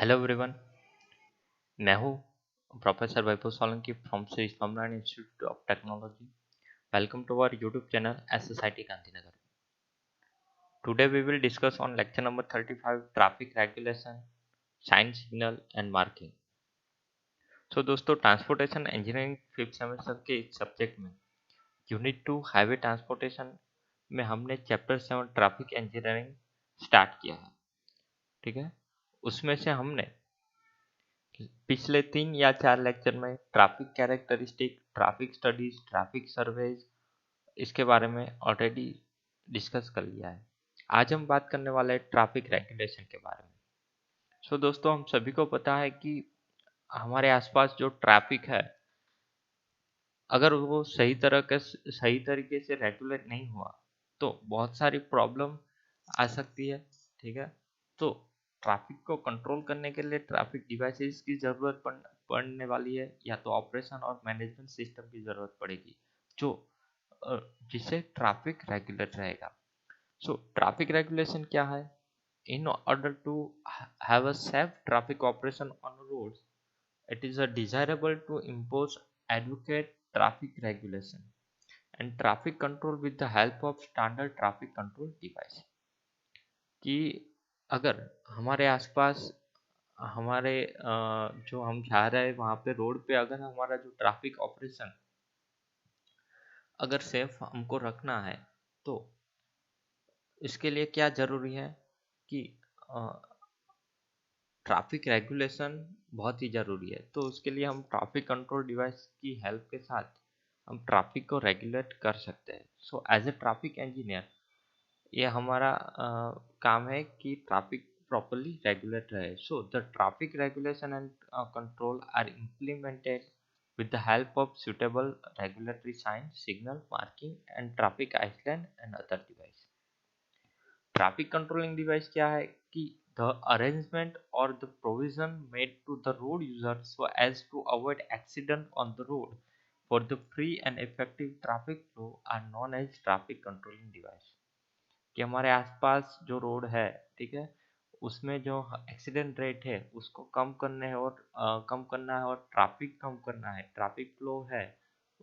Hello everyone. मैं हूँ professor Vaibhav Solanki from Shri Swaminarayan institute of technology. Welcome to our YouTube channel SSIT Gandhinagar. Today we will discuss on lecture number 35 traffic regulation, sign signal and marking. So दोस्तों, transportation engineering fifth semester के इस subject में unit 2 highway transportation में हमने chapter 7 traffic engineering start किया है। ठीक है, उसमें से हमने पिछले 3 या 4 लेक्चर में traffic characteristic, traffic studies, traffic surveys इसके बारे में ऑलरेडी डिस्कस कर लिया है। आज हम बात करने वाले हैं ट्रैफिक रेगुलेशन के बारे में। सो दोस्तों, हम सभी को पता है कि हमारे आसपास जो ट्रैफिक है, अगर वो सही तरीके से रेगुलेट नहीं हुआ तो बहुत सारी प्रॉब्लम आ सकती है। ठीक है, तो ट्रैफिक को कंट्रोल करने के लिए ट्रैफिक डिवाइसेस की ज़रूरत पड़ने वाली है, या तो ऑपरेशन और मैनेजमेंट सिस्टम की ज़रूरत पड़ेगी जो जिससे ट्रैफिक रेगुलेट रहेगा। सो ट्रैफिक रेगुलेशन क्या है? In order to have a safe traffic operation on roads, it is a desirable to impose adequate traffic regulation and traffic control with the help of standard traffic control device। कि अगर हमारे आसपास हमारे जो हम जा रहे हैं वहाँ पे रोड पे अगर हमारा जो ट्रैफिक ऑपरेशन अगर सेफ हमको रखना है, तो इसके लिए क्या ज़रूरी है कि ट्रैफिक रेगुलेशन बहुत ही ज़रूरी है। तो उसके लिए हम ट्रैफिक कंट्रोल डिवाइस की हेल्प के साथ हम ट्रैफिक को रेगुलेट कर सकते हैं। So as a traffic engineer ये हमारा काम है कि ट्रैफिक प्रॉपरली रेगुलेट रहे। So the traffic regulation and control are implemented with the help of suitable regulatory sign, signal, marking and traffic island and other device। Traffic controlling device क्या है कि the arrangement or the provision made to the road user so as to avoid accident on the road for the free and effective traffic flow are known as traffic controlling device। कि हमारे आसपास जो road है, ठीक है, उसमें जो accident rate है उसको कम करना है और ट्रैफिक कम करना है, ट्रैफिक फ्लो है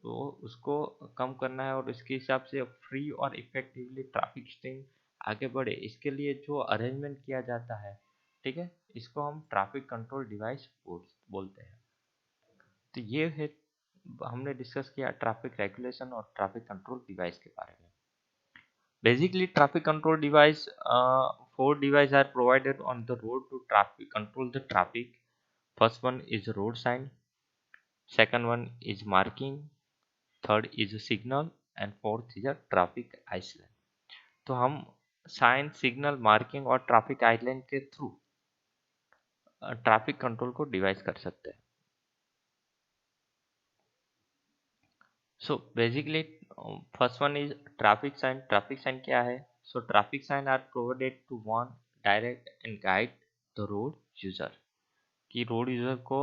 वो उसको कम करना है और इसके हिसाब से फ्री और इफेक्टिवली ट्रैफिक स्ट्रीम आगे बढ़े, इसके लिए जो अरेंजमेंट किया जाता है, ठीक है, इसको हम ट्रैफिक कंट्रोल डिवाइस बोलते हैं। तो ये है, हमने डिस्कस किया ट्रैफिक रेगुलेशन और ट्रैफिक कंट्रोल डिवाइस के बारे में। Basically, traffic control device, four devices are provided on the road to traffic control the traffic. First one is road sign, second one is marking, third is a signal and fourth is a traffic island। तो हम sign, signal, marking और traffic island के through traffic control को device कर सकते हैं। So basically first one is traffic sign. Traffic sign क्या है? So traffic sign are provided to warn, direct and guide the road user. कि road user को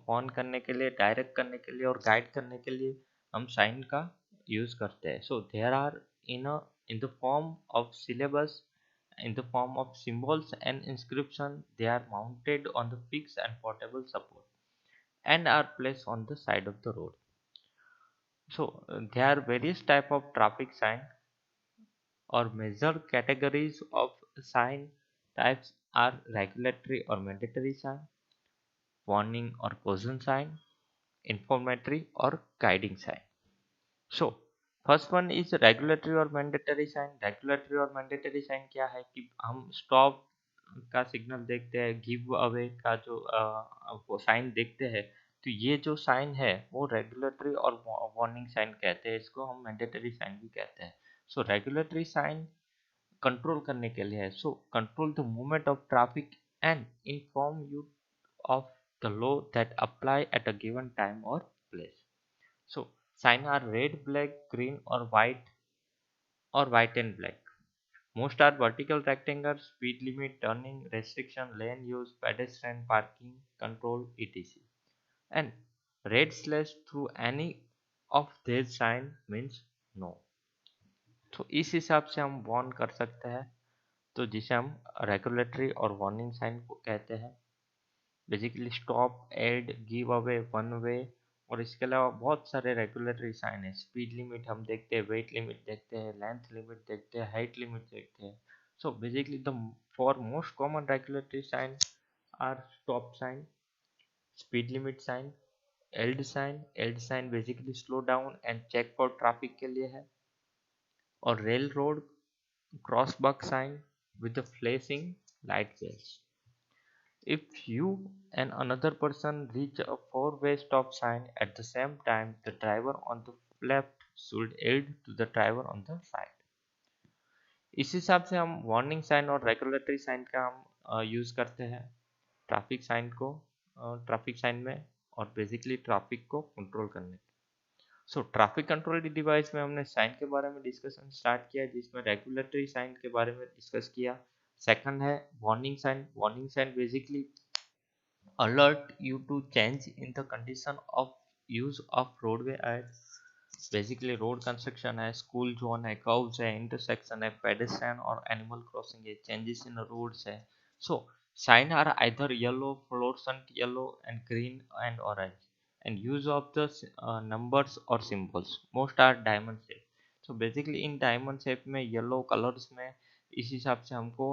वार्न करने के लिए, डायरेक्ट करने के लिए और गाइड करने के लिए हम साइन का यूज करते हैं। So there are in the form of syllabus, in the form of symbols and inscription. They are mounted on the fixed and portable support and are placed on the side of the road. So there are various type of traffic sign or major categories of sign types are regulatory or mandatory sign, warning or caution sign, informatory or guiding sign। So first one is regulatory और mandatory sign. Regulatory और mandatory sign क्या है कि हम stop का signal देखते हैं, give away का जो वो साइन देखते हैं, तो ये जो साइन है वो रेगुलेटरी और वार्निंग साइन कहते हैं, इसको हम मैंडेटरी साइन भी कहते हैं। सो रेगुलेटरी साइन कंट्रोल करने के लिए है, so control the movement of traffic and inform you of the law that apply at a given time और place. So sign are red, black, green or white and black. Most are vertical rectangles, speed limit, turning restriction, lane use, pedestrian parking control, etc. And red slash through any of these sign means no। तो इस हिसाब से हम warn कर सकते हैं, तो जिसे हम रेगुलेटरी और वार्निंग साइन को कहते हैं। Basically stop, yield, give away, one way, और इसके अलावा बहुत सारे रेगुलेटरी साइन है। स्पीड लिमिट हम देखते हैं, वेट लिमिट देखते हैं, लेंथ लिमिट देखते हैं, हाइट लिमिट देखते हैं। So basically the for most common regulatory sign are stop sign, speed limit sign, yield sign basically slow down and check for traffic के लिए है, और rail road crossbuck sign with the flashing light gates. If you and another person reach a four-way stop sign at the same time, the driver on the left should yield to the driver on the right. इस हिसाब से हम warning sign और regulatory sign का हम use करते हैं traffic sign को, ट्रैफिक साइन में, और बेसिकली ट्रैफिक को कंट्रोल करने। सो ट्रैफिक कंट्रोल डिवाइस में हमने साइन के बारे में डिस्कशन स्टार्ट किया, जिसमें रेगुलेटरी साइन के बारे में डिस्कस किया। सेकंड है warning sign. Warning sign basically alert you to change in the condition of use of roadway at basically road construction है, school zone है, curves है, intersection है, pedestrian और animal crossing है, changes in the roads है। So sign are either yellow, fluorescent yellow and green and orange, and use of the numbers or symbols, most are diamond shape। So basically in diamond shape में yellow colors में इस हिसाब से हमको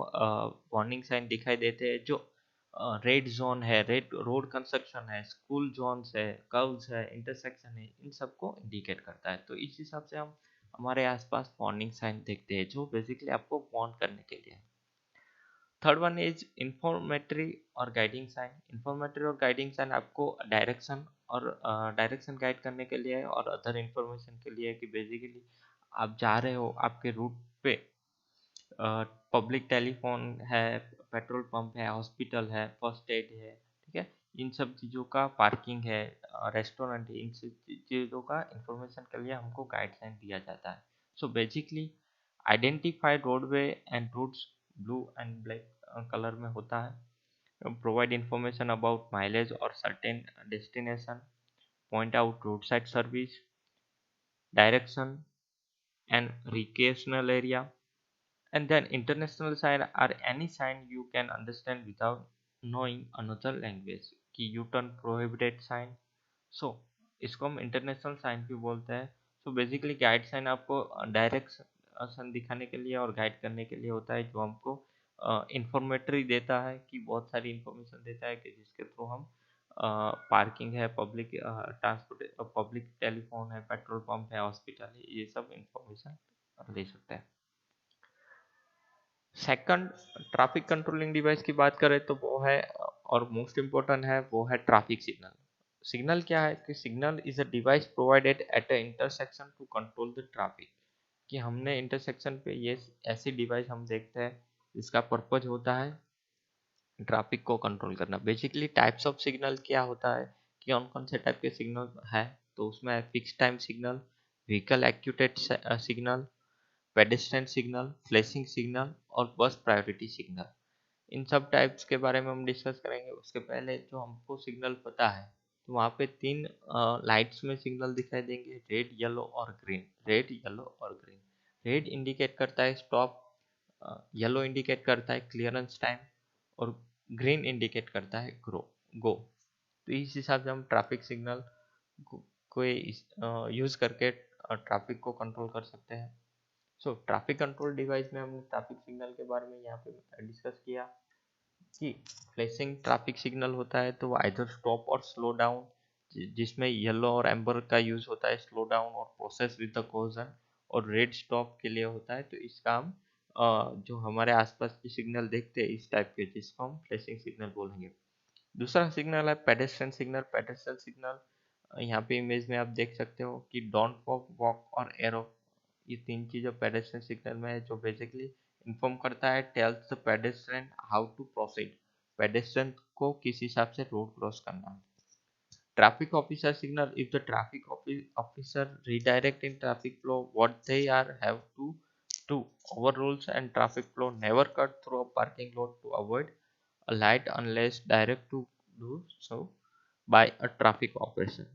warning sign दिखाई देते हैं। जो रेड जोन है, रेड रोड कंस्ट्रक्शन है, स्कूल जोन्स है, कर्व्स है, इंटरसेक्शन है, इन सबको इंडिकेट करता है। तो इस हिसाब से हम हमारे आसपास वार्निंग साइन देखते हैं, जो बेसिकली आपको वार्न करने के लिए है। थर्ड वन इज इंफॉर्मेटरी और गाइडिंग साइन। इंफॉर्मेटरी और गाइडिंग साइन आपको डायरेक्शन गाइड करने के लिए है, और अदर इंफॉर्मेशन के लिए है कि बेसिकली आप जा रहे हो, आपके रूट पे पब्लिक टेलीफोन है, पेट्रोल पंप है, हॉस्पिटल है, फर्स्ट एड है, ठीक है, इन सब चीज़ों का, पार्किंग है, रेस्टोरेंट है, इन सब चीज़ों का इंफॉर्मेशन के लिए हमको गाइडलाइन दिया जाता है। So basically identify roadway and routes blue and black colour में होता है। प्रोवाइड इंफॉर्मेशन अबाउट माइलेज और certain destination, point out road side service, direction and recreational area. And then international sign are any sign you can understand without knowing another language, कि U turn prohibited sign. सो इसको हम international sign भी बोलते हैं। So basically guide sign आपको direction दिखाने के लिए और गाइड करने के लिए होता है, जो हमको इंफॉर्मेटरी देता है, कि बहुत सारी इंफॉर्मेशन देता है, कि जिसके थ्रू हम पार्किंग है, पब्लिक ट्रांसपोर्ट, पब्लिक टेलीफोन है, पेट्रोल पंप है, हॉस्पिटल है, ये सब इंफॉर्मेशन ले सकते हैं। सेकंड ट्रैफिक कंट्रोलिंग डिवाइस की बात करें तो वो है, और मोस्ट इम्पोर्टेंट है, वो है ट्रैफिक सिग्नल। सिग्नल क्या है कि signal is a device provided at a intersection to control the traffic. कि हमने इंटरसेक्शन पे ये ऐसी डिवाइस हम देखते हैं, इसका पर्पज होता है ट्रैफिक को कंट्रोल करना। बेसिकली टाइप्स ऑफ सिग्नल क्या होता है, कि कौन कौन से टाइप के सिग्नल है, तो उसमें fix time signal, vehicle acquitted signal, pedestrian signal, flashing signal और बस प्रायोरिटी सिग्नल। इन सब टाइप्स के बारे में हम डिस्कस करेंगे। उसके पहले जो हमको सिग्नल पता है, तो वहाँ पे तीन लाइट्स में सिग्नल दिखाई देंगे, रेड, येलो और ग्रीन। रेड, येलो और ग्रीन। रेड इंडिकेट करता है स्टॉप, येलो इंडिकेट करता है क्लियरेंस टाइम, और ग्रीन इंडिकेट करता है गो। तो इस हिसाब से हम ट्रैफिक सिग्नल को यूज़ करके ट्रैफिक को कंट्रोल कर सकते हैं। सो ट्रैफिक कंट्रोल डिवाइस में हमने ट्रैफिक सिग्नल के बारे में यहाँ पे डिस्कस किया, कि फ्लैशिंग ट्रैफिक सिग्नल होता है तो वो आइदर स्टॉप और स्लो डाउन, जिसमें येलो और एम्बर का यूज होता है स्लो डाउन और प्रोसेस विद द कॉजन, और रेड स्टॉप के लिए होता है। तो इसका हम जो हमारे आसपास की सिग्नल देखते हैं इस टाइप के, जिसको हम फ्लैशिंग सिग्नल बोलेंगे। दूसरा सिग्नल है पेडेस्ट्रियन सिग्नल। पेडेस्ट्रियन सिग्नल यहाँ पे इमेज में आप देख सकते हो कि डोंट वॉक, वॉक और एरो, ये तीन चीज़ें पेडेस्ट्रियन सिग्नल में है, जो बेसिकली इन्फॉर्म करता है, tells the pedestrian how to proceed, pedestrian को किस हिसाब से रोड क्रॉस करना है। Traffic officer signal, if the traffic officer redirect in traffic flow what they are have to do, overrules and traffic flow, never cut through a parking lot to avoid a light unless direct to do so by a traffic operator.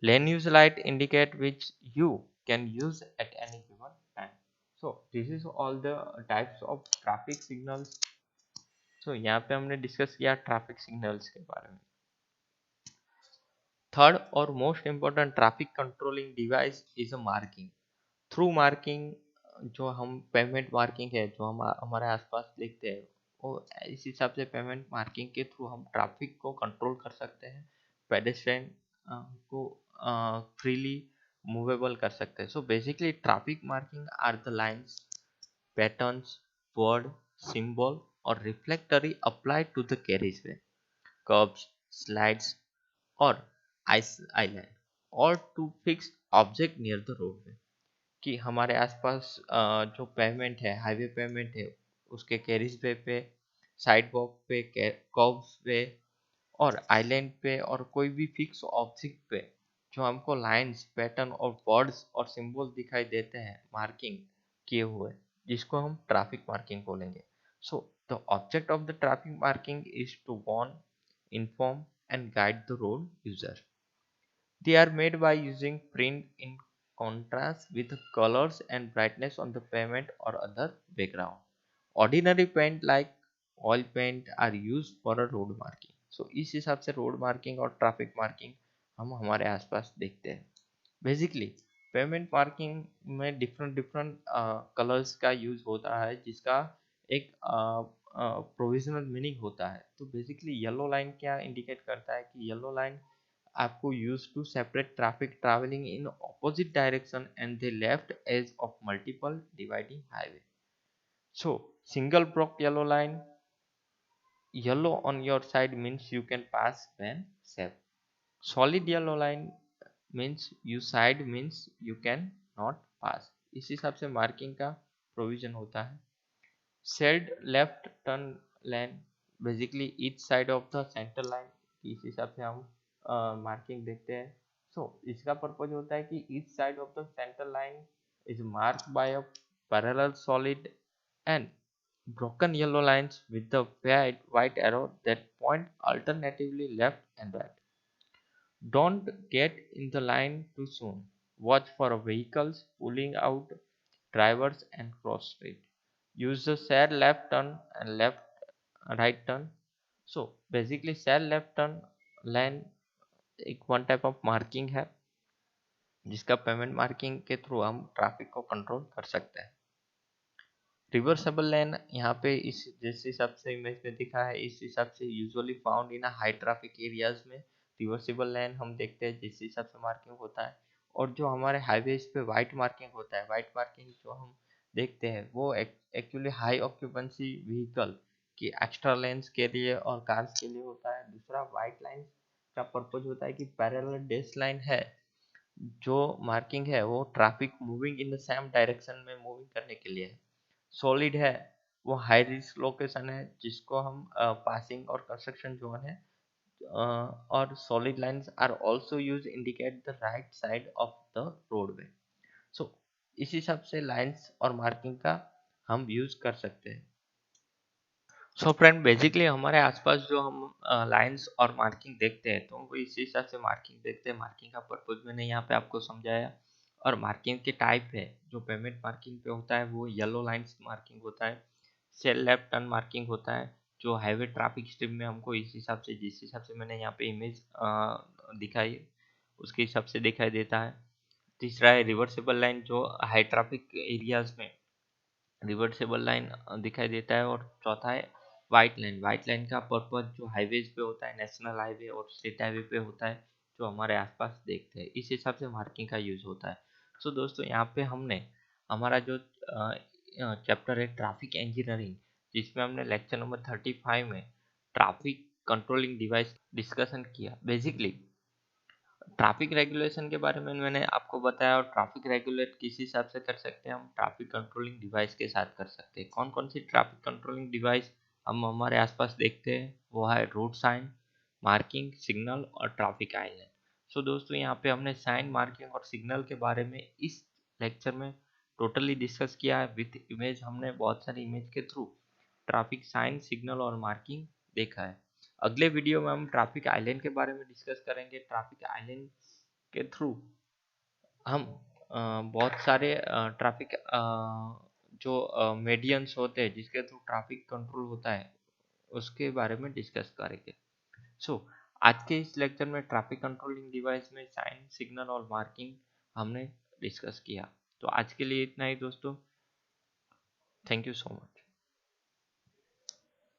Lane use light indicate which you can use at any given time. So this is all the types of traffic signals सो यहाँ पे हमने discuss किया traffic signals के बारे में। Third और most important traffic controlling device is a marking. Through marking, जो हम पेमेंट मार्किंग है जो हम हमारे आसपास देखते हैं, वो इस हिसाब से पेमेंट मार्किंग के थ्रू हम ट्रैफिक को कंट्रोल कर सकते हैं, पेडेस्ट्रियन को फ्रीली मूवेबल कर सकते हैं। So basically traffic marking are the lines, patterns, word, symbol or reflectory applied to the carriageway, curbs, slides or island or to fixed object near the roadway। कि हमारे आसपास जो पेमेंट है, highway payment है, उसके कैरिज वे पे, side walk पे, curves पे और आइलैंड पे और कोई भी फिक्स ऑब्जेक्ट पे जो हमको लाइंस, पैटर्न और वर्ड्स और सिंबल दिखाई देते हैं मार्किंग किए हुए, जिसको हम ट्रैफिक मार्किंग बोलेंगे। So the object of the traffic marking is to warn, inform and guide the road user. They are made by using print in contrast with colors and brightness on the pavement or other background. Ordinary paint like oil paint are used for a road marking. So इस हिसाब से road marking और traffic marking हम हमारे आसपास देखते हैं। Basically pavement marking में डिफरेंट डिफरेंट कलर्स का यूज होता है, जिसका एक प्रोविजनल मीनिंग होता है। तो बेसिकली येलो लाइन क्या इंडिकेट करता है कि येलो लाइन आपको use to separate traffic travelling in opposite direction and the left edge of multiple dividing highway. So single block yellow line, yellow on your side means you can pass when safe. Solid yellow line means you side means you can not pass। इस हिसाब से marking का provision होता है। Shared left turn lane, basically each side of the centre line, इस हिसाब से हम मार्किंग देखते हैं। सो इसका पर्पज होता है कि each side of the centre line is marked by a parallel solid and broken yellow lines with the white arrow that point alternatively left and right. Don't get in the line too soon. Watch for vehicles pulling out, drivers and cross street. Use the shared left turn and left right turn. So basically shared left turn lane एक one type of marking है, जिसका payment marking के through हम traffic को control कर सकते हैं। Reversible लेन यहाँ पे इस जिस हिसाब से इमेज में दिखा है, इस हिसाब से usually found in high traffic areas में रिवर्सेबल लेन हम देखते हैं, जिस हिसाब से मार्किंग होता है। और जो हमारे हाईवेज पे वाइट मार्किंग होता है, वाइट मार्किंग जो हम देखते हैं वो एक्चुअली हाई ऑक्यूपेंसी व्हीकल की एक्स्ट्रा लेन्स के लिए और कार्स के लिए होता है। दूसरा वाइट लाइन का पर्पज होता है कि पैरेलल डैश लाइन है, जो मार्किंग है वो traffic moving in the same direction में मूविंग करने के लिए है। सॉलिड है वो हाई रिस्क लोकेशन है, जिसको हम पासिंग और कंस्ट्रक्शन जोन है। और solid lines are also use indicate the right side of the roadway. So इस हिसाब से लाइंस और मार्किंग का हम यूज कर सकते हैं। सो फ्रेंड बेसिकली हमारे आसपास जो हम लाइंस और मार्किंग देखते हैं, तो वो इसी हिसाब से मार्किंग देखते हैं। मार्किंग का पर्पज मैंने यहाँ पे आपको समझाया। और मार्किंग के टाइप है, जो पेमेंट मार्किंग पे होता है वो येलो लाइंस मार्किंग होता है, सेल लेफ्ट टर्न मार्किंग होता है, जो हाईवे ट्रैफिक स्ट्रिप में हमको इस हिसाब से, जिस हिसाब से मैंने यहाँ पे इमेज दिखाई उसके हिसाब से दिखाई देता है। तीसरा है रिवर्सेबल लाइन, जो हाई ट्रैफिक एरियाज में रिवर्सेबल लाइन दिखाई देता है। और चौथा है वाइट लाइन। वाइट लाइन का पर्पज जो हाईवेज पे होता है, नेशनल हाईवे और स्टेट हाईवे पे होता है, जो हमारे आसपास देखते हैं। इस हिसाब से मार्किंग का यूज होता है। सो दोस्तों यहाँ पे हमने हमारा जो चैप्टर है ट्रैफिक इंजीनियरिंग, जिसमें हमने लेक्चर नंबर 35 में ट्रैफिक कंट्रोलिंग डिवाइस डिस्कशन किया। बेसिकली ट्रैफिक रेगुलेशन के बारे में मैंने आपको बताया, और ट्रैफिक रेगुलेट किस हिसाब से कर सकते हैं हम ट्रैफिक कंट्रोलिंग डिवाइस के साथ कर सकते हैं। कौन कौन सी ट्रैफिक कंट्रोलिंग डिवाइस हम हमारे आसपास देखते हैं, वो है रोड साइन, मार्किंग, सिग्नल और ट्रैफिक आइलैंड। सो दोस्तों यहाँ पे हमने साइन, मार्किंग और सिग्नल के बारे में इस लेक्चर में टोटली डिस्कस किया है विथ इमेज। हमने बहुत सारी इमेज के थ्रू ट्रैफिक साइन, सिग्नल और मार्किंग देखा है। अगले वीडियो में हम ट्रैफिक आइलैंड के बारे में डिस्कस करेंगे। ट्रैफिक आइलैंड के थ्रू हम बहुत सारे ट्रैफिक जो मीडियंस होते हैं, जिसके थ्रू ट्रैफिक कंट्रोल होता है, उसके बारे में डिस्कस करेंगे। सो आज के इस लेक्चर में ट्रैफिक कंट्रोलिंग डिवाइस में साइन, सिग्नल और मार्किंग हमने डिस्कस किया। तो आज के लिए इतना ही दोस्तों, थैंक यू सो मच।